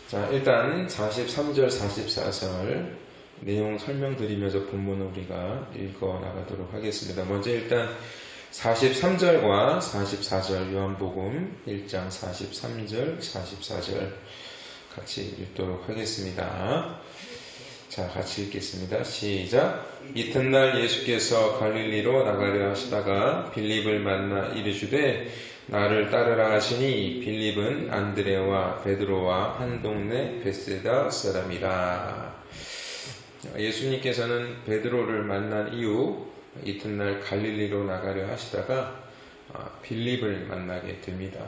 자, 일단 43절, 44절 내용 설명드리면서 본문을 우리가 읽어 나가도록 하겠습니다. 먼저 일단 43절과 44절 요한복음 1장 43절, 44절 같이 읽도록 하겠습니다. 자, 같이 읽겠습니다. 시작. 이튿날 예수께서 갈릴리로 나가려 하시다가 빌립을 만나 이르시되 나를 따르라 하시니 빌립은 안드레와 베드로와 한 동네 베세다 사람이라. 예수님께서는 베드로를 만난 이후 이튿날 갈릴리로 나가려 하시다가 빌립을 만나게 됩니다.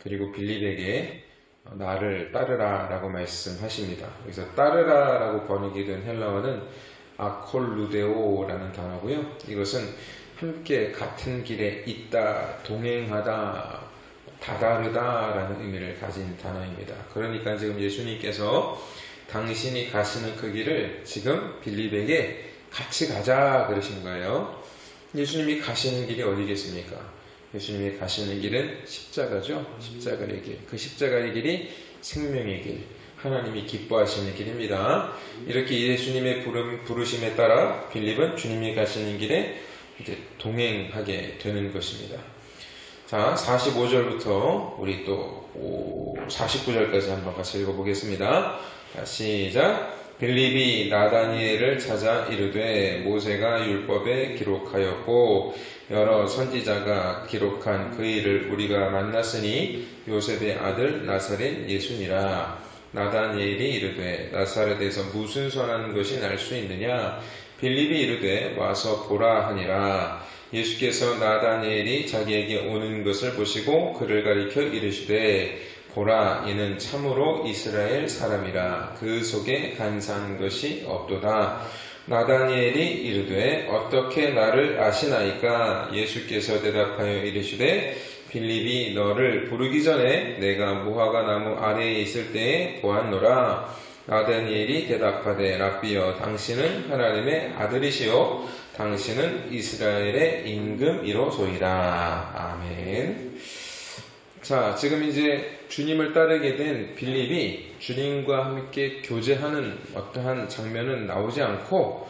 그리고 빌립에게 나를 따르라 라고 말씀하십니다. 여기서 따르라 라고 번역이 된 헬라어는 아콜루데오 라는 단어고요. 이것은 함께 같은 길에 있다, 동행하다, 다다르다 라는 의미를 가진 단어입니다. 그러니까 지금 예수님께서 당신이 가시는 그 길을 지금 빌립에게 같이 가자 그러신 거예요. 예수님이 가시는 길이 어디겠습니까? 예수님이 가시는 길은 십자가죠. 십자가의 길. 그 십자가의 길이 생명의 길, 하나님이 기뻐하시는 길입니다. 이렇게 예수님의 부르심에 따라 빌립은 주님이 가시는 길에 이제 동행하게 되는 것입니다. 자, 45절부터 우리 또 49절까지 한번 같이 읽어보겠습니다. 자, 시작. 빌립이 나다니엘을 찾아 이르되 모세가 율법에 기록하였고 여러 선지자가 기록한 그 일을 우리가 만났으니 요셉의 아들 나사렛 예수니라. 나다니엘이 이르되 나사렛에서 무슨 선한 것이 날 수 있느냐? 빌립이 이르되 와서 보라 하니라. 예수께서 나다니엘이 자기에게 오는 것을 보시고 그를 가리켜 이르시되 보라, 이는 참으로 이스라엘 사람이라. 그 속에 간사한 것이 없도다. 나다니엘이 이르되 어떻게 나를 아시나이까? 예수께서 대답하여 이르시되 빌립이 너를 부르기 전에 내가 무화과 나무 아래에 있을 때에 보았노라. 나다니엘이 대답하되 랍비여, 당신은 하나님의 아들이시요 당신은 이스라엘의 임금이로소이다. 아멘. 자, 지금 이제 주님을 따르게 된 빌립이 주님과 함께 교제하는 어떠한 장면은 나오지 않고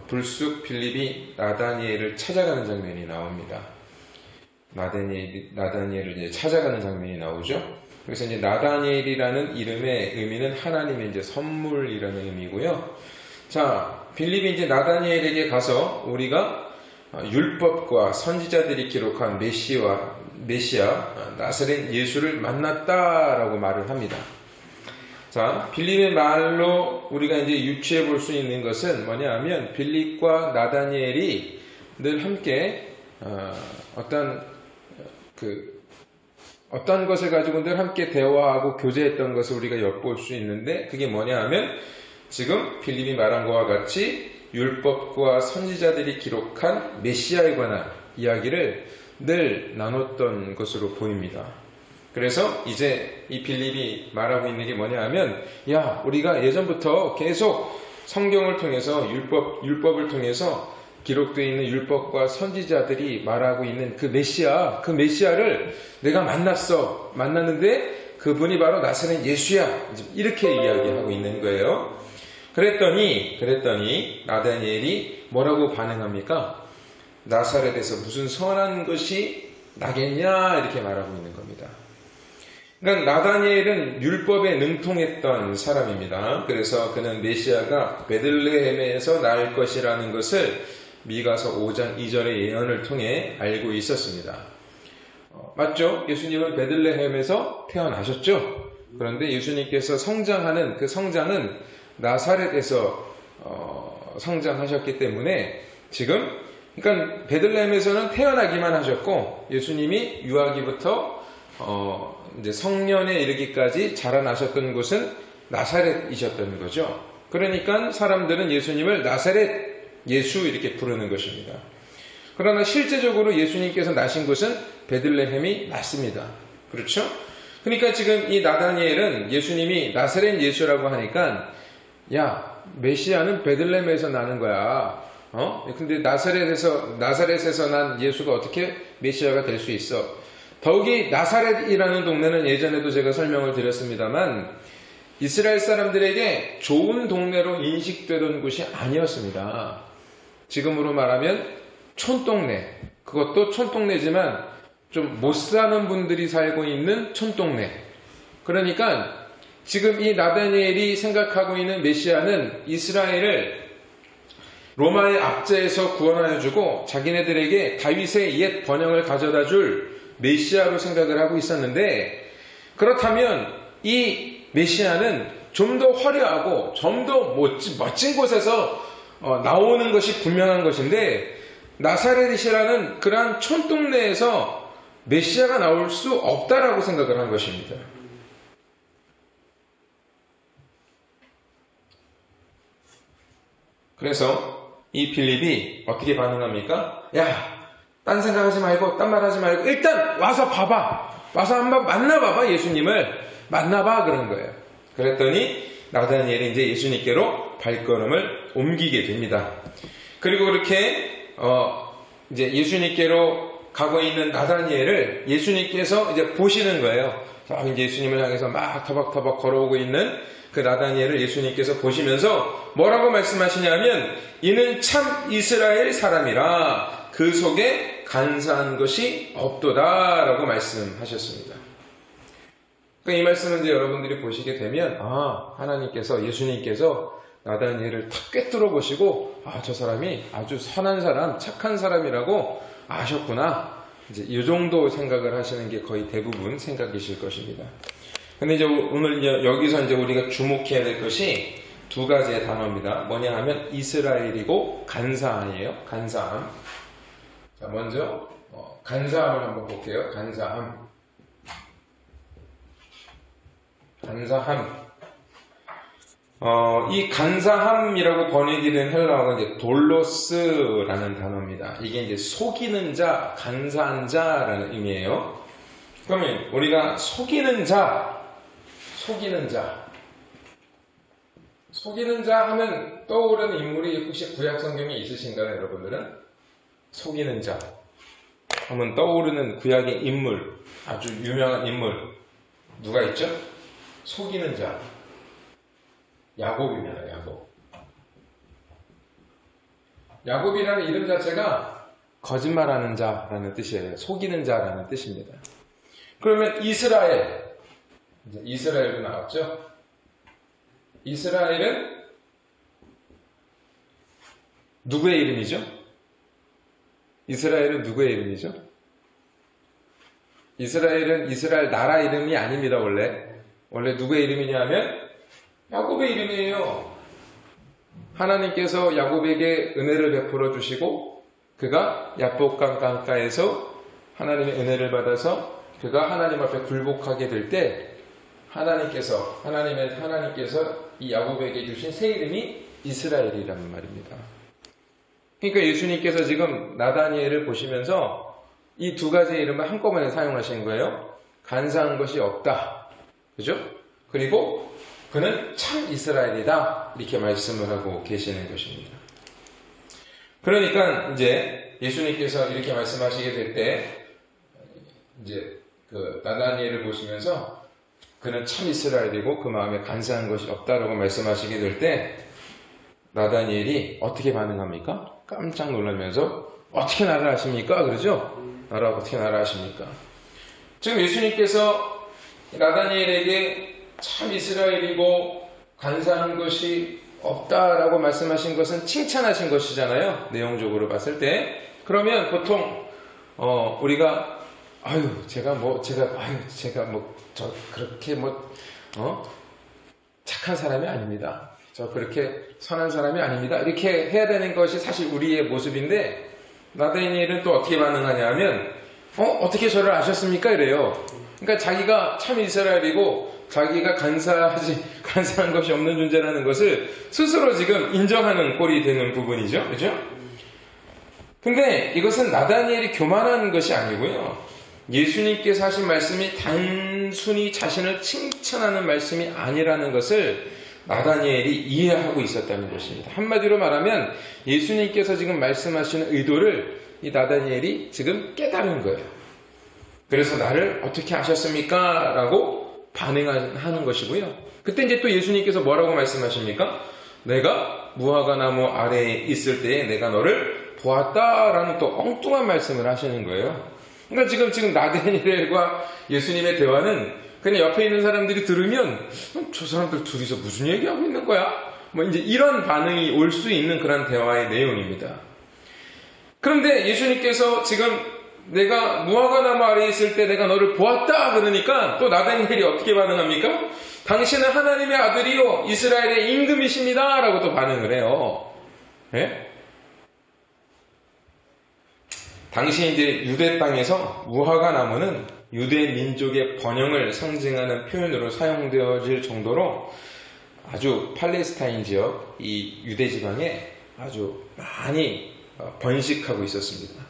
불쑥 빌립이 나다니엘을 찾아가는 장면이 나옵니다. 나다니엘을 이제 찾아가는 장면이 나오죠. 그래서 이제 나다니엘이라는 이름의 의미는 하나님의 이제 선물이라는 의미고요. 자, 빌립이 이제 나다니엘에게 가서 우리가 율법과 선지자들이 기록한 메시아 나사렛 예수를 만났다라고 말을 합니다. 자, 빌립의 말로 우리가 이제 유추해 볼 수 있는 것은 뭐냐 하면 빌립과 나다니엘이 늘 함께 어떤 것을 가지고 늘 함께 대화하고 교제했던 것을 우리가 엿볼 수 있는데, 그게 뭐냐 하면 지금 빌립이 말한 것과 같이 율법과 선지자들이 기록한 메시아에 관한 이야기를 늘 나눴던 것으로 보입니다. 그래서 이제 이 빌립이 말하고 있는 게 뭐냐 하면, 야, 우리가 예전부터 계속 성경을 통해서 율법을 통해서 기록되어 있는 율법과 선지자들이 말하고 있는 그 메시아를 내가 만났는데 그분이 바로 나사렛 예수야. 이렇게 이야기하고 있는 거예요. 그랬더니 나다니엘이 뭐라고 반응합니까? 나사렛에서 무슨 선한 것이 나겠냐 이렇게 말하고 있는 겁니다. 그러니까 나다니엘은 율법에 능통했던 사람입니다. 그래서 그는 메시아가 베들레헴에서 날 것이라는 것을 미가서 5장 2절의 예언을 통해 알고 있었습니다. 맞죠? 예수님은 베들레헴에서 태어나셨죠? 그런데 예수님께서 성장하는 그 성장은 나사렛에서 성장하셨기 때문에 지금 그러니까 베들레헴에서는 태어나기만 하셨고 예수님이 유아기부터 이제 성년에 이르기까지 자라나셨던 곳은 나사렛이셨던 거죠. 그러니까 사람들은 예수님을 나사렛 예수 이렇게 부르는 것입니다. 그러나 실제적으로 예수님께서 나신 곳은 베들레헴이 맞습니다. 그렇죠? 그러니까 지금 이 나다니엘은 예수님이 나사렛 예수라고 하니까 야, 메시아는 베들레헴에서 나는 거야. 근데 나사렛에서 난 예수가 어떻게 메시아가 될 수 있어? 더욱이 나사렛이라는 동네는 예전에도 제가 설명을 드렸습니다만 이스라엘 사람들에게 좋은 동네로 인식되던 곳이 아니었습니다. 지금으로 말하면 촌동네, 그것도 촌동네지만 좀 못 사는 분들이 살고 있는 촌동네. 그러니까 지금 이 나다니엘이 생각하고 있는 메시아는 이스라엘을 로마의 압제에서 구원하여주고 자기네들에게 다윗의 옛 번영을 가져다 줄 메시아로 생각을 하고 있었는데, 그렇다면 이 메시아는 좀 더 화려하고 좀 더 멋진 곳에서 나오는 것이 분명한 것인데, 나사렛이라는 그러한 촌동네에서 메시아가 나올 수 없다라고 생각을 한 것입니다. 그래서 이 빌립이 어떻게 반응합니까? 야, 딴 생각하지 말고 딴 말하지 말고 일단 와서 봐봐. 와서 한번 만나봐봐. 예수님을 만나봐. 그런 거예요. 그랬더니 나다니엘이 이제 예수님께로 발걸음을 옮기게 됩니다. 그리고 그렇게 이제 예수님께로 가고 있는 나다니엘을 예수님께서 이제 보시는 거예요. 이제 예수님을 향해서 막 터벅터벅 걸어오고 있는 그 나다니엘을 예수님께서 보시면서 뭐라고 말씀하시냐면, 이는 참 이스라엘 사람이라 그 속에 간사한 것이 없도다 라고 말씀하셨습니다. 이 말씀은 이제 여러분들이 보시게 되면, 하나님께서, 예수님께서 나다니엘을 탁 꿰뚫어 보시고, 저 사람이 아주 선한 사람, 착한 사람이라고 아셨구나. 이제 이 정도 생각을 하시는 게 거의 대부분 생각이실 것입니다. 근데 이제 오늘 여기서 이제 우리가 주목해야 될 것이 두 가지의 단어입니다. 뭐냐 하면 이스라엘이고 간사함이에요. 간사함. 자, 먼저 간사함을 한번 볼게요. 간사함. 간사함. 이 간사함이라고 번역이 된 헬라어가 이제 돌로스라는 단어입니다. 이게 이제 속이는 자, 간사한 자라는 의미예요. 그러면 우리가 속이는 자 하면 떠오르는 인물이 혹시 구약 성경에 있으신가요, 여러분들은? 속이는 자 하면 떠오르는 구약의 인물, 아주 유명한 인물 누가 있죠? 속이는 자. 야곱입니다. 야곱이라는 이름 자체가 거짓말하는 자라는 뜻이에요. 속이는 자라는 뜻입니다. 그러면 이스라엘도 나왔죠? 이스라엘은 누구의 이름이죠? 이스라엘은 누구의 이름이죠? 이스라엘은 이스라엘 나라 이름이 아닙니다. 원래 누구의 이름이냐면 야곱의 이름이에요. 하나님께서 야곱에게 은혜를 베풀어 주시고 그가 야복강 강가에서 하나님의 은혜를 받아서 그가 하나님 앞에 굴복하게 될 때 하나님께서 이 야곱에게 주신 새 이름이 이스라엘이라는 말입니다. 그러니까 예수님께서 지금 나다니엘을 보시면서 이 두 가지의 이름을 한꺼번에 사용하신 거예요. 간사한 것이 없다. 그죠? 그리고 그는 참 이스라엘이다. 이렇게 말씀을 하고 계시는 것입니다. 그러니까 이제 예수님께서 이렇게 말씀하시게 될 때 이제 그 나다니엘을 보시면서 그는 참 이스라엘이고 그 마음에 간사한 것이 없다라고 말씀하시게 될 때 나다니엘이 어떻게 반응합니까? 깜짝 놀라면서 어떻게 나를 아십니까? 그러죠? 어떻게 나를 아십니까? 지금 예수님께서 나다니엘에게 참 이스라엘이고 간사한 것이 없다라고 말씀하신 것은 칭찬하신 것이잖아요. 내용적으로 봤을 때. 그러면 보통 우리가 그렇게 착한 사람이 아닙니다. 저 그렇게 선한 사람이 아닙니다. 이렇게 해야 되는 것이 사실 우리의 모습인데 나다니엘은 또 어떻게 반응하냐 하면 어떻게 저를 아셨습니까? 이래요. 그러니까 자기가 참 이스라엘이고 자기가 간사한 것이 없는 존재라는 것을 스스로 지금 인정하는 꼴이 되는 부분이죠. 그죠? 근데 이것은 나다니엘이 교만한 것이 아니고요. 예수님께서 하신 말씀이 단순히 자신을 칭찬하는 말씀이 아니라는 것을 나다니엘이 이해하고 있었다는 것입니다. 한마디로 말하면 예수님께서 지금 말씀하시는 의도를 이 나다니엘이 지금 깨달은 거예요. 그래서 나를 어떻게 아셨습니까? 라고 반응하는 것이고요. 그때 이제 또 예수님께서 뭐라고 말씀하십니까? 내가 무화과 나무 아래에 있을 때에 내가 너를 보았다라는 또 엉뚱한 말씀을 하시는 거예요. 그러니까 지금 나다니엘과 예수님의 대화는 그냥 옆에 있는 사람들이 들으면 저 사람들 둘이서 무슨 얘기하고 있는 거야? 뭐 이제 이런 반응이 올 수 있는 그런 대화의 내용입니다. 그런데 예수님께서 지금 내가 무화과 나무 아래에 있을 때 내가 너를 보았다 그러니까 또 나다니엘이 어떻게 반응합니까? 당신은 하나님의 아들이요 이스라엘의 임금이십니다 라고 또 반응을 해요. 예? 당시 이제 유대 땅에서 무화과 나무는 유대 민족의 번영을 상징하는 표현으로 사용되어질 정도로 아주 팔레스타인 지역, 이 유대 지방에 아주 많이 번식하고 있었습니다.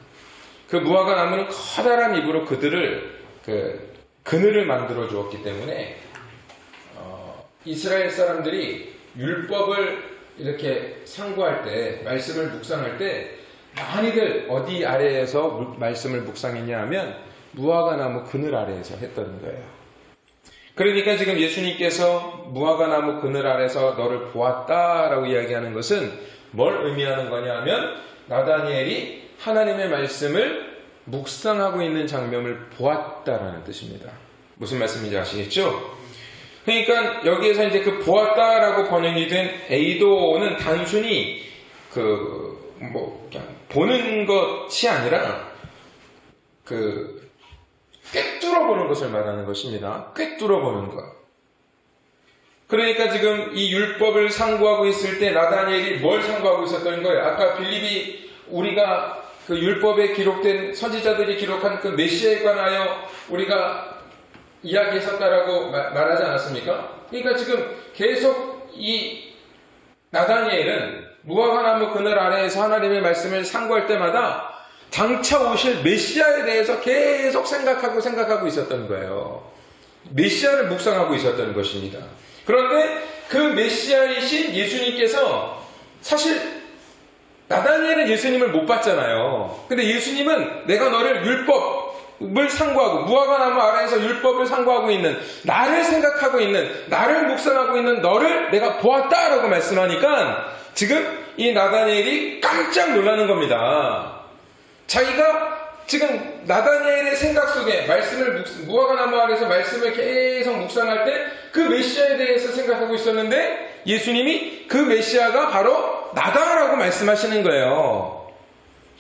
그 무화과 나무는 커다란 잎으로 그들을 그늘을 만들어 주었기 때문에 이스라엘 사람들이 율법을 이렇게 상고할 때, 말씀을 묵상할 때 많이들 어디 아래에서 말씀을 묵상했냐 하면 무화과 나무 그늘 아래에서 했던 거예요. 그러니까 지금 예수님께서 무화과 나무 그늘 아래에서 너를 보았다라고 이야기하는 것은 뭘 의미하는 거냐 하면 나다니엘이 하나님의 말씀을 묵상하고 있는 장면을 보았다라는 뜻입니다. 무슨 말씀인지 아시겠죠? 그러니까 여기에서 이제 그 보았다라고 번역이 된 에이도는 단순히 그냥 보는 것이 아니라 꿰뚫어 보는 것을 말하는 것입니다. 꿰뚫어 보는 것. 그러니까 지금 이 율법을 상고하고 있을 때 나다니엘이 뭘 상고하고 있었던 거예요? 아까 빌립이 우리가 그 율법에 기록된 선지자들이 기록한 그 메시아에 관하여 우리가 이야기했었다라고 말하지 않았습니까? 그러니까 지금 계속 이 나다니엘은 무화과 나무 그늘 아래에서 하나님의 말씀을 상고할 때마다 장차 오실 메시아에 대해서 계속 생각하고 있었던 거예요. 메시아를 묵상하고 있었던 것입니다. 그런데 그 메시아이신 예수님께서 사실 나다니엘은 예수님을 못 봤잖아요. 근데 예수님은 내가 너를 율법을 상고하고 무화과 나무 아래에서 율법을 상고하고 있는 나를 생각하고 있는 나를 묵상하고 있는 너를 내가 보았다라고 말씀하니까 지금 이 나다니엘이 깜짝 놀라는 겁니다. 자기가 지금 나다니엘의 생각 속에 무화과 나무 아래에서 말씀을 계속 묵상할 때 그 메시아에 대해서 생각하고 있었는데 예수님이 그 메시아가 바로 나다라고 말씀하시는 거예요.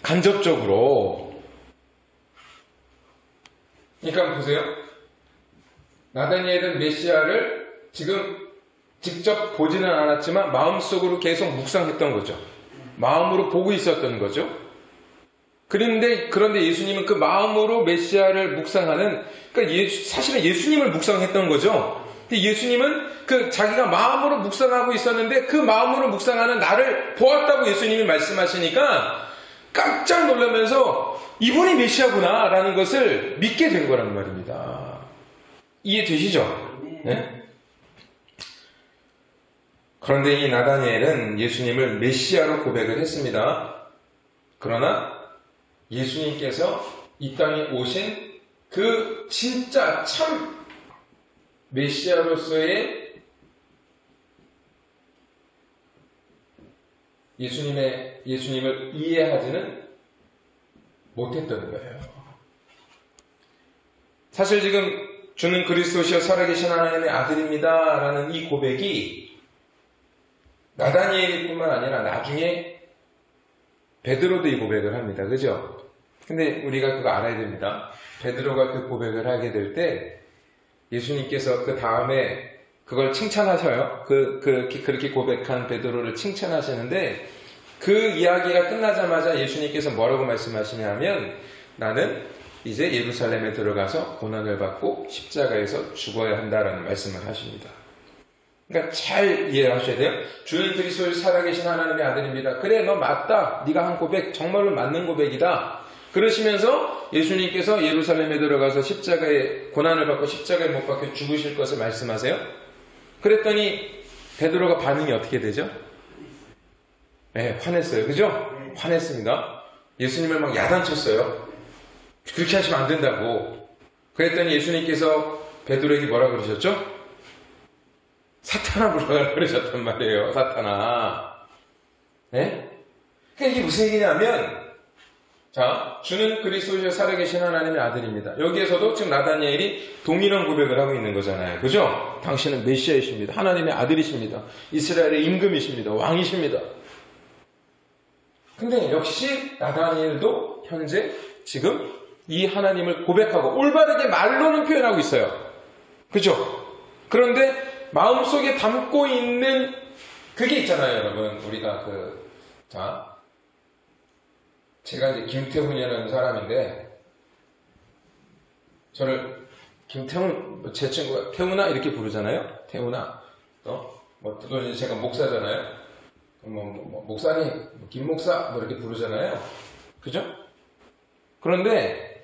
간접적으로. 그러니까 보세요. 나다니엘은 메시아를 지금 직접 보지는 않았지만 마음속으로 계속 묵상했던 거죠. 마음으로 보고 있었던 거죠. 그런데 예수님은 그 마음으로 메시아를 묵상하는, 그러니까 사실은 예수님을 묵상했던 거죠. 근데 예수님은 자기가 마음으로 묵상하고 있었는데 그 마음으로 묵상하는 나를 보았다고 예수님이 말씀하시니까 깜짝 놀라면서 이분이 메시아구나 라는 것을 믿게 된 거란 말입니다. 이해되시죠? 네? 그런데 이 나다니엘은 예수님을 메시아로 고백을 했습니다. 그러나 예수님께서 이 땅에 오신 그 진짜 참 메시아로서의 예수님을 이해하지는 못했던 거예요. 사실 지금 주는 그리스도시여 살아계신 하나님의 아들입니다 라는 이 고백이 나다니엘뿐만 아니라 나중에 베드로도 이 고백을 합니다. 그죠? 근데 우리가 그거 알아야 됩니다. 베드로가 그 고백을 하게 될 때 예수님께서 그 다음에 그걸 칭찬하셔요. 그렇게 고백한 베드로를 칭찬하시는데 그 이야기가 끝나자마자 예수님께서 뭐라고 말씀하시냐면 나는 이제 예루살렘에 들어가서 고난을 받고 십자가에서 죽어야 한다라는 말씀을 하십니다. 그러니까 잘 이해하셔야 돼요. 주는 그리스도의 살아계신 하나님의 아들입니다. 그래 너 맞다. 네가 한 고백 정말로 맞는 고백이다. 그러시면서 예수님께서 예루살렘에 들어가서 십자가에 고난을 받고 십자가에 못 박혀 죽으실 것을 말씀하세요. 그랬더니 베드로가 반응이 어떻게 되죠? 네, 화냈어요. 그죠? 화냈습니다. 예수님을 막 야단쳤어요. 그렇게 하시면 안 된다고. 그랬더니 예수님께서 베드로에게 뭐라 그러셨죠? 사탄아 물러가라 그러셨단 말이에요. 사탄아. 네? 그러니까 이게 무슨 얘기냐면, 자, 주는 그리스도시여 살아계신 하나님의 아들입니다. 여기에서도 지금 나다니엘이 동일한 고백을 하고 있는 거잖아요. 그죠? 당신은 메시아이십니다. 하나님의 아들이십니다. 이스라엘의 임금이십니다. 왕이십니다. 근데 역시 나다니엘도 현재 지금 이 하나님을 고백하고 올바르게 말로는 표현하고 있어요. 그죠? 그런데 마음속에 담고 있는 그게 있잖아요, 여러분. 우리가 제가 이제 김태훈이라는 사람인데, 저를 김태훈, 제 친구가 태훈아 이렇게 부르잖아요. 태훈아. 또 제가 목사잖아요. 목사님, 김 목사 이렇게 부르잖아요. 그죠? 그런데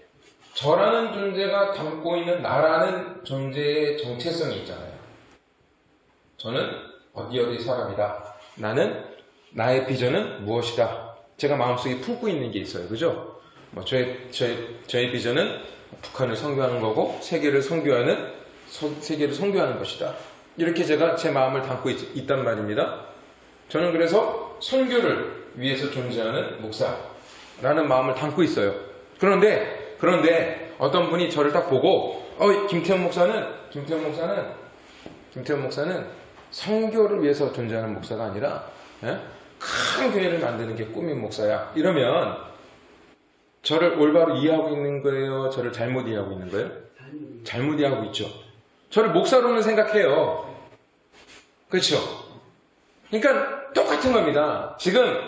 저라는 존재가 담고 있는 나라는 존재의 정체성이 있잖아요. 저는 어디 사람이다. 나의 비전은 무엇이다. 제가 마음속에 품고 있는 게 있어요. 그죠? 저의 비전은 북한을 선교하는 거고, 세계를 선교하는 것이다. 이렇게 제가 제 마음을 담고 있단 말입니다. 저는 그래서 선교를 위해서 존재하는 목사라는 마음을 담고 있어요. 그런데 어떤 분이 저를 딱 보고, 김태훈 목사는 선교를 위해서 존재하는 목사가 아니라, 큰 교회를 만드는 게 꿈인 목사야. 이러면 저를 올바로 이해하고 있는 거예요? 저를 잘못 이해하고 있는 거예요? 잘못 이해하고 있죠. 저를 목사로는 생각해요. 그렇죠? 그러니까 똑같은 겁니다. 지금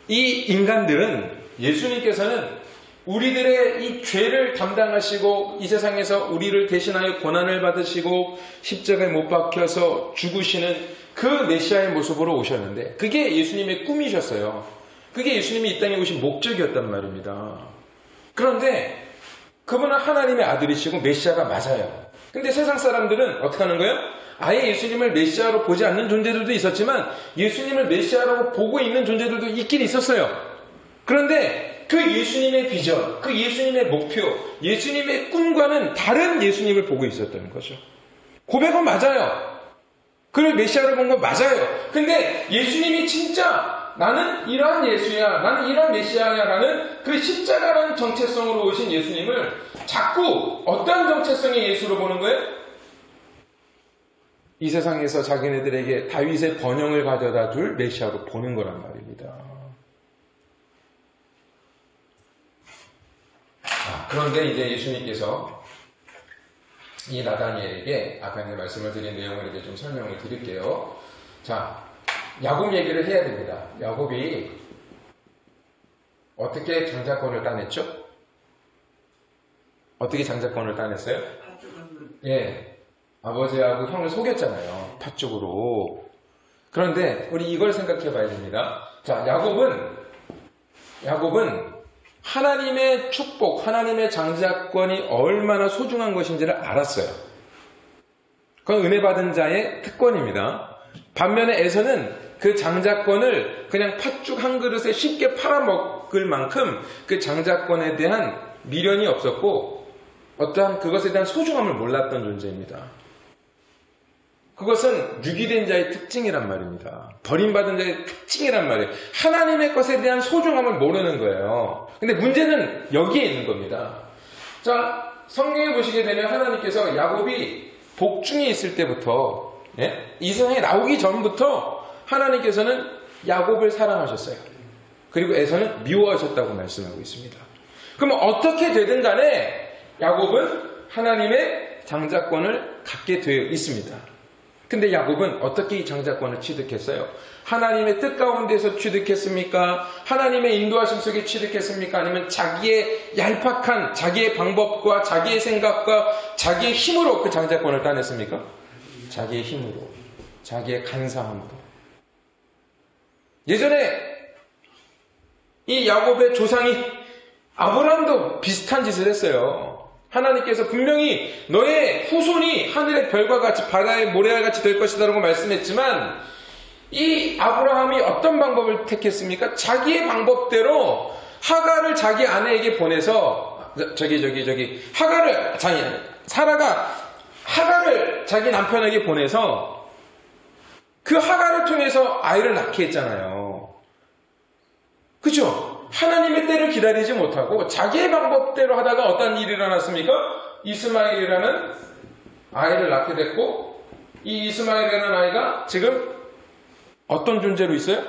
이 인간들은, 예수님께서는 우리들의 이 죄를 담당하시고 이 세상에서 우리를 대신하여 고난을 받으시고 십자가에 못 박혀서 죽으시는 그 메시아의 모습으로 오셨는데, 그게 예수님의 꿈이셨어요. 그게 예수님이 이 땅에 오신 목적이었단 말입니다. 그런데 그분은 하나님의 아들이시고 메시아가 맞아요. 근데 세상 사람들은 어떻게 하는 거예요? 아예 예수님을 메시아로 보지 않는 존재들도 있었지만 예수님을 메시아라고 보고 있는 존재들도 있긴 있었어요. 그런데 그 예수님의 비전, 그 예수님의 목표, 예수님의 꿈과는 다른 예수님을 보고 있었다는 거죠. 고백은 맞아요. 그를 메시아로 본 건 맞아요. 근데 예수님이 진짜 나는 이러한 예수야, 나는 이러한 메시아야 라는 그 십자가라는 정체성으로 오신 예수님을 자꾸 어떤 정체성의 예수로 보는 거예요? 이 세상에서 자기네들에게 다윗의 번영을 가져다 줄 메시아로 보는 거란 말입니다. 그런데 이제 예수님께서 이 나다니엘에게 아까 이제 말씀을 드린 내용을 이제 좀 설명을 드릴게요. 자, 야곱 얘기를 해야 됩니다. 야곱이 어떻게 장자권을 따냈죠? 어떻게 장자권을 따냈어요? 예, 아버지하고 형을 속였잖아요. 팥죽으로. 그런데 우리 이걸 생각해 봐야 됩니다. 자, 야곱은 하나님의 축복, 하나님의 장자권이 얼마나 소중한 것인지를 알았어요. 그건 은혜 받은 자의 특권입니다. 반면에 에서는 그 장자권을 그냥 팥죽 한 그릇에 쉽게 팔아먹을 만큼 그 장자권에 대한 미련이 없었고 어떠한 그것에 대한 소중함을 몰랐던 존재입니다. 그것은 유기된 자의 특징이란 말입니다. 버림받은 자의 특징이란 말이에요. 하나님의 것에 대한 소중함을 모르는 거예요. 근데 문제는 여기에 있는 겁니다. 자, 성경에 보시게 되면 하나님께서 야곱이 복중에 있을 때부터, 이 세상에 나오기 전부터 하나님께서는 야곱을 사랑하셨어요. 그리고 에서는 미워하셨다고 말씀하고 있습니다. 그러면 어떻게 되든 간에 야곱은 하나님의 장자권을 갖게 되어 있습니다. 근데 야곱은 어떻게 이 장자권을 취득했어요? 하나님의 뜻 가운데서 취득했습니까? 하나님의 인도하심 속에 취득했습니까? 아니면 자기의 얄팍한 자기의 방법과 자기의 생각과 자기의 힘으로 그 장자권을 따냈습니까? 자기의 힘으로, 자기의 간사함으로. 예전에 이 야곱의 조상이 아브라함도 비슷한 짓을 했어요. 하나님께서 분명히 너의 후손이 하늘의 별과 같이 바다의 모래알 같이 될 것이다라고 말씀했지만 이 아브라함이 어떤 방법을 택했습니까? 자기의 방법대로 하갈을 자기 아내에게 보내서 사라가 하갈을 자기 남편에게 보내서 그 하갈을 통해서 아이를 낳게 했잖아요. 그죠? 하나님의 때를 기다리지 못하고 자기의 방법대로 하다가 어떤 일이 일어났습니까? 이스마엘이라는 아이를 낳게 됐고, 이 이스마엘이라는 아이가 지금 어떤 존재로 있어요?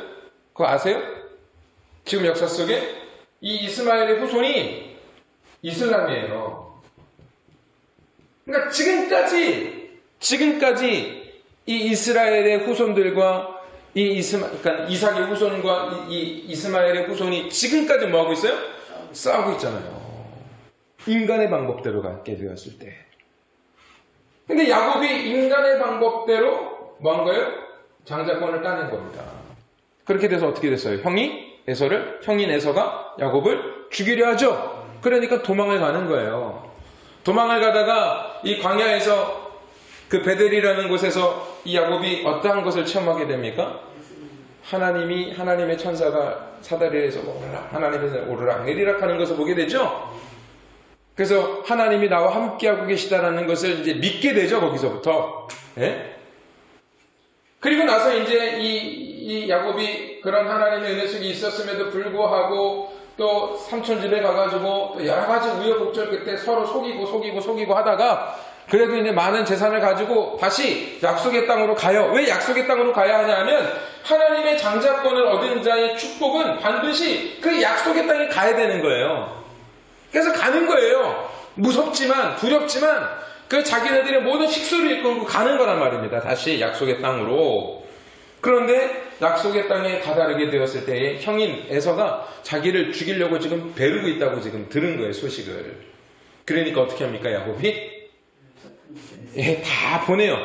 그거 아세요? 지금 역사 속에 이 이스마엘의 후손이 이슬람이에요. 그러니까 지금까지 이 이스라엘의 후손들과 그러니까 이삭의 후손과 이 이스마엘의 후손이 지금까지 뭐하고 있어요? 싸우고 있잖아요. 인간의 방법대로 갖게 되었을 때. 근데 야곱이 인간의 방법대로 뭐한 거예요? 장자권을 따낸 겁니다. 그렇게 돼서 어떻게 됐어요? 형인 에서가 야곱을 죽이려 하죠. 그러니까 도망을 가는 거예요. 도망을 가다가 이 광야에서 그 베델이라는 곳에서 이 야곱이 어떠한 것을 체험하게 됩니까? 하나님의 천사가 사다리에서 하나님에서 오르락 내리락 하는 것을 보게 되죠. 그래서 하나님이 나와 함께하고 계시다라는 것을 이제 믿게 되죠. 거기서부터. 예? 그리고 나서 이제 이 야곱이 그런 하나님의 은혜 속에 있었음에도 불구하고 또 삼촌 집에 가가지고 또 여러 가지 우여곡절 끝에 서로 속이고 하다가 그래도 이제 많은 재산을 가지고 다시 약속의 땅으로 가요. 왜 약속의 땅으로 가야 하냐면 하나님의 장자권을 얻은 자의 축복은 반드시 그 약속의 땅에 가야 되는 거예요. 그래서 가는 거예요. 무섭지만 두렵지만 그 자기네들의 모든 식수를 이끌고 가는 거란 말입니다. 다시 약속의 땅으로. 그런데 약속의 땅에 다다르게 되었을 때에 형인 에서가 자기를 죽이려고 지금 벼르고 있다고 지금 들은 거예요. 소식을. 그러니까 어떻게 합니까? 야곱이? 예, 다 보내요.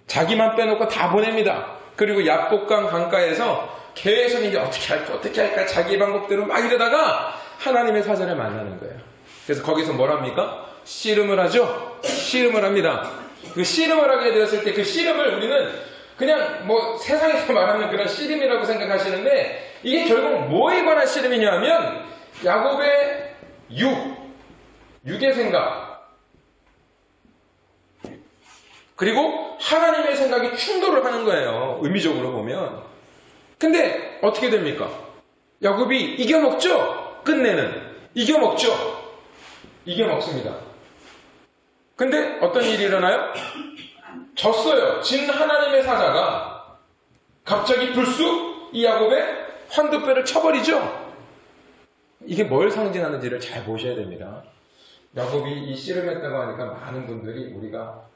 자기만 빼놓고 다 보냅니다. 그리고 야복강 강가에서 계속 이제 어떻게 할까 자기 방법대로 막 이러다가 하나님의 사자를 만나는 거예요. 그래서 거기서 뭘 합니까? 씨름을 하죠. 씨름을 합니다. 그 씨름을 하게 되었을 때 그 씨름을 우리는 그냥 뭐 세상에서 말하는 그런 씨름이라고 생각하시는데 이게 결국 뭐에 관한 씨름이냐면 야곱의 육의 생각 그리고 하나님의 생각이 충돌을 하는 거예요. 의미적으로 보면. 근데 어떻게 됩니까? 야곱이 이겨먹죠? 끝내는. 이겨먹죠? 이겨먹습니다. 근데 어떤 일이 일어나요? 졌어요. 진 하나님의 사자가 갑자기 불쑥 이 야곱의 환도뼈를 쳐버리죠? 이게 뭘 상징하는지를 잘 보셔야 됩니다. 야곱이 이 씨름했다고 하니까 많은 분들이 우리가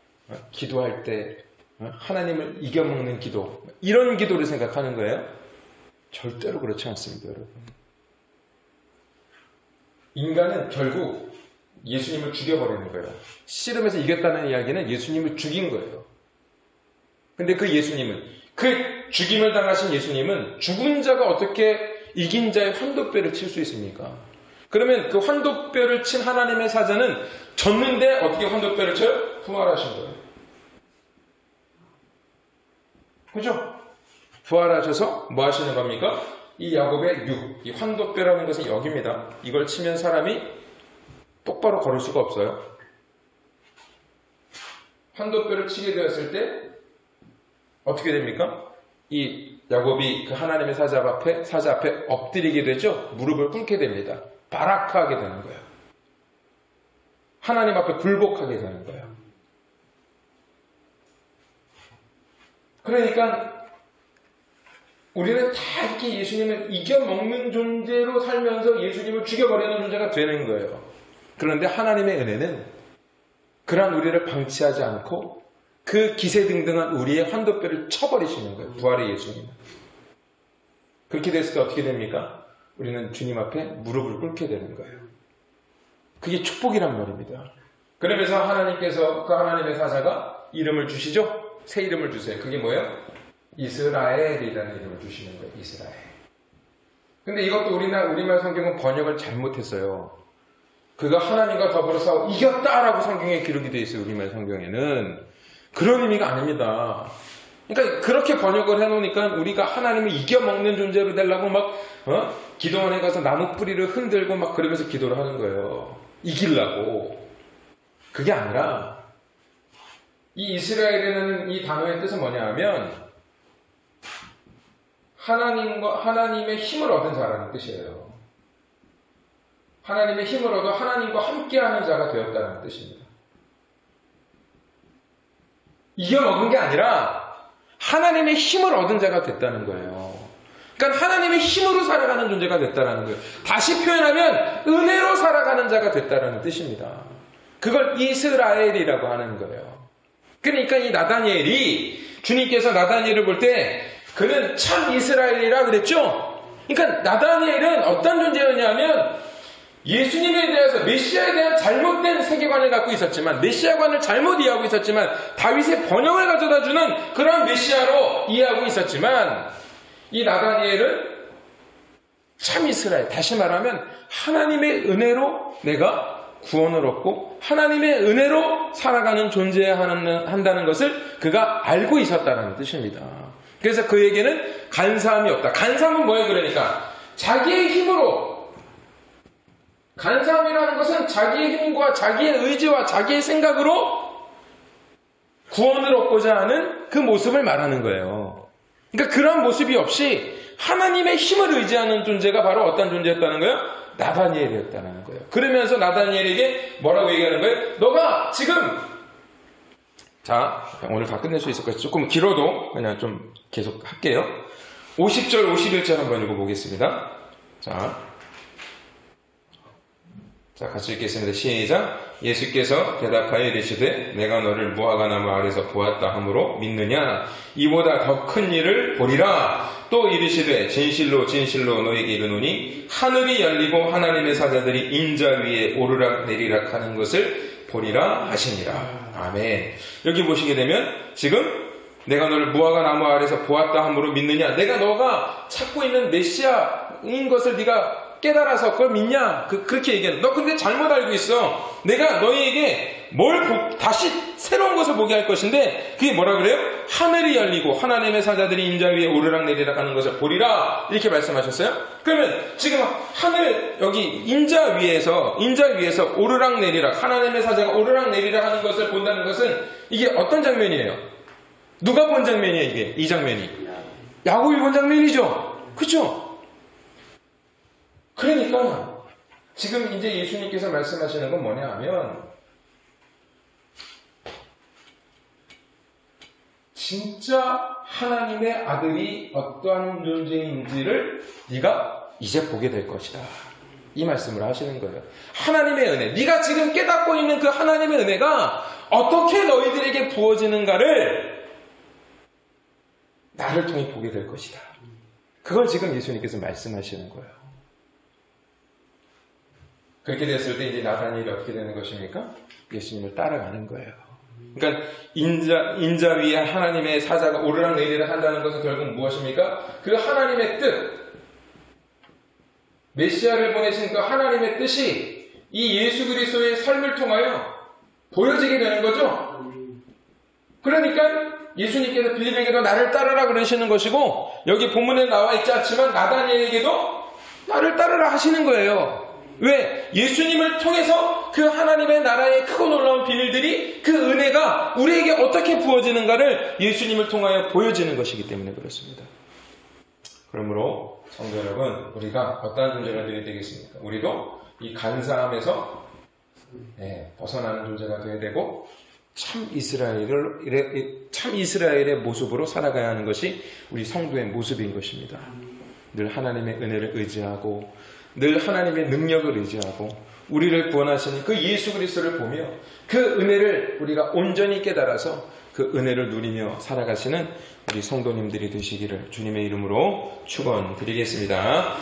기도할 때 하나님을 이겨먹는 기도 이런 기도를 생각하는 거예요. 절대로 그렇지 않습니다. 여러분. 인간은 결국 예수님을 죽여버리는 거예요. 씨름에서 이겼다는 이야기는 예수님을 죽인 거예요. 근데 그 예수님은 그 죽임을 당하신 예수님은 죽은 자가 어떻게 이긴 자의 환도뼈를 칠 수 있습니까? 그러면 그 환도뼈를 친 하나님의 사자는 졌는데 어떻게 환도뼈를 쳐요? 부활하신 거예요. 그죠? 부활하셔서 뭐 하시는 겁니까? 이 야곱의 이 환도뼈라는 것은 여기입니다. 이걸 치면 사람이 똑바로 걸을 수가 없어요. 환도뼈를 치게 되었을 때 어떻게 됩니까? 이 야곱이 그 하나님의 사자 앞에 엎드리게 되죠? 무릎을 꿇게 됩니다. 바라크하게 되는 거예요. 하나님 앞에 굴복하게 되는 거예요. 그러니까 우리는 다 이렇게 예수님을 이겨먹는 존재로 살면서 예수님을 죽여버리는 존재가 되는 거예요. 그런데 하나님의 은혜는 그러한 우리를 방치하지 않고 그 기세등등한 우리의 환도뼈를 쳐버리시는 거예요. 부활의 예수님은. 그렇게 됐을 때 어떻게 됩니까? 우리는 주님 앞에 무릎을 꿇게 되는 거예요. 그게 축복이란 말입니다. 그러면서 하나님께서 그 하나님의 사자가 이름을 주시죠? 새 이름을 주세요. 그게 뭐예요? 이스라엘이라는 이름을 주시는 거예요. 이스라엘. 근데 이것도 우리말 성경은 번역을 잘못했어요. 그가 하나님과 더불어 싸워 이겼다라고 성경에 기록이 되어 있어요. 우리말 성경에는. 그런 의미가 아닙니다. 그러니까 그렇게 번역을 해놓으니까 우리가 하나님을 이겨먹는 존재로 되려고 막 기도원에 가서 나무 뿌리를 흔들고 막 그러면서 기도를 하는 거예요. 이기려고. 그게 아니라 이 이스라엘이라는 이 단어의 뜻은 뭐냐 하면 하나님의 힘을 얻은 자라는 뜻이에요. 하나님의 힘을 얻어 하나님과 함께하는 자가 되었다는 뜻입니다. 이겨먹은 게 아니라 하나님의 힘을 얻은 자가 됐다는 거예요. 그러니까 하나님의 힘으로 살아가는 존재가 됐다는 거예요. 다시 표현하면 은혜로 살아가는 자가 됐다는 뜻입니다. 그걸 이스라엘이라고 하는 거예요. 그러니까 이 나다니엘이 주님께서 나다니엘을 볼 때 그는 참 이스라엘이라 그랬죠. 그러니까 나다니엘은 어떤 존재였냐면 예수님에 대해서 메시아에 대한 잘못된 세계관을 갖고 있었지만 메시아관을 잘못 이해하고 있었지만 다윗의 번영을 가져다주는 그런 메시아로 이해하고 있었지만 이 나다니엘은 참 이스라엘, 다시 말하면 하나님의 은혜로 내가 구원을 얻고 하나님의 은혜로 살아가는 존재한다는 것을 그가 알고 있었다는 뜻입니다. 그래서 그에게는 간사함이 없다. 간사함은 뭐예요? 그러니까 자기의 힘으로, 간사함이라는 것은 자기의 힘과 자기의 의지와 자기의 생각으로 구원을 얻고자 하는 그 모습을 말하는 거예요. 그러니까 그런 모습이 없이 하나님의 힘을 의지하는 존재가 바로 어떤 존재였다는 거예요? 나다니엘이었다는 거예요. 그러면서 나다니엘에게 뭐라고 얘기하는 거예요? 너가 지금, 자, 오늘 다 끝낼 수 있을 거예요. 조금 길어도 그냥 좀 계속 할게요. 50절, 51절 한번 읽어보겠습니다. 자, 같이 읽겠습니다. 시작. 예수께서 대답하여 이르시되 내가 너를 무화과나무 아래서 보았다 하므로 믿느냐? 이보다 더 큰 일을 보리라. 또 이르시되 진실로 진실로 너에게 이르노니 하늘이 열리고 하나님의 사자들이 인자 위에 오르락 내리락 하는 것을 보리라 하시니라. 아멘. 여기 보시게 되면 지금 내가 너를 무화과나무 아래서 보았다 하므로 믿느냐? 너가 찾고 있는 메시아인 것을 네가 깨달아서 그걸 믿냐? 그렇게 얘기하는. 너 근데 잘못 알고 있어. 내가 너희에게 다시 새로운 것을 보게 할 것인데 그게 뭐라 그래요? 하늘이 열리고 하나님의 사자들이 인자 위에 오르락 내리락 하는 것을 보리라. 이렇게 말씀하셨어요? 그러면 지금 하늘 여기 인자 위에서 오르락 내리락, 하나님의 사자가 오르락 내리락 하는 것을 본다는 것은 이게 어떤 장면이에요? 누가 본 장면이에요? 이게 이 장면이 야곱이 본 장면이죠. 그렇죠? 그러니까 지금 이제 예수님께서 말씀하시는 건 뭐냐 하면 진짜 하나님의 아들이 어떠한 존재인지를 네가 이제 보게 될 것이다. 이 말씀을 하시는 거예요. 하나님의 은혜, 네가 지금 깨닫고 있는 그 하나님의 은혜가 어떻게 너희들에게 부어지는가를 나를 통해 보게 될 것이다. 그걸 지금 예수님께서 말씀하시는 거예요. 그렇게 됐을 때 이제 나다니엘이 어떻게 되는 것입니까? 예수님을 따라가는 거예요. 그러니까 인자 위에 하나님의 사자가 오르락 내리락 한다는 것은 결국 무엇입니까? 그 하나님의 뜻, 메시아를 보내신 그 하나님의 뜻이 이 예수 그리스도의 삶을 통하여 보여지게 되는 거죠. 그러니까 예수님께서 빌립에게도 나를 따르라 그러시는 것이고 여기 본문에 나와 있지 않지만 나다니엘에게도 나를 따르라 하시는 거예요. 왜? 예수님을 통해서 그 하나님의 나라의 크고 놀라운 비밀들이 그 은혜가 우리에게 어떻게 부어지는가를 예수님을 통하여 보여지는 것이기 때문에 그렇습니다. 그러므로 성도 여러분, 우리가 어떠한 존재가 되어야 되겠습니까? 우리도 이 간사함에서 벗어나는 존재가 되어야 되고 참 이스라엘의 모습으로 살아가야 하는 것이 우리 성도의 모습인 것입니다. 늘 하나님의 은혜를 의지하고 늘 하나님의 능력을 의지하고 우리를 구원하시는 그 예수 그리스도를 보며 그 은혜를 우리가 온전히 깨달아서 그 은혜를 누리며 살아가시는 우리 성도님들이 되시기를 주님의 이름으로 축원드리겠습니다.